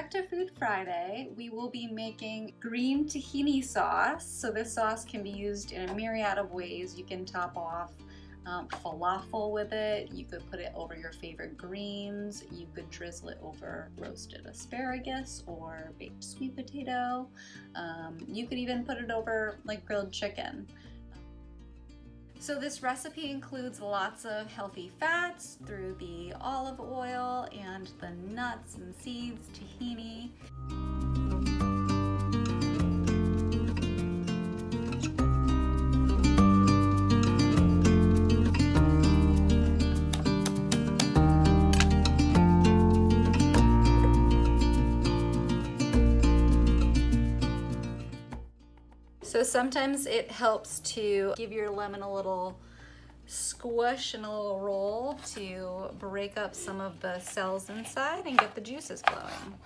Back to Food Friday, we will be making green tahini sauce. So this sauce can be used in a myriad of ways. You can top off falafel with it, you could put it over your favorite greens, you could drizzle it over roasted asparagus or baked sweet potato, you could even put it over like grilled chicken. So this recipe includes lots of healthy fats through the olive oil and the nuts and seeds, tahini. So sometimes it helps to give your lemon a little squish and a little roll to break up some of the cells inside and get the juices flowing.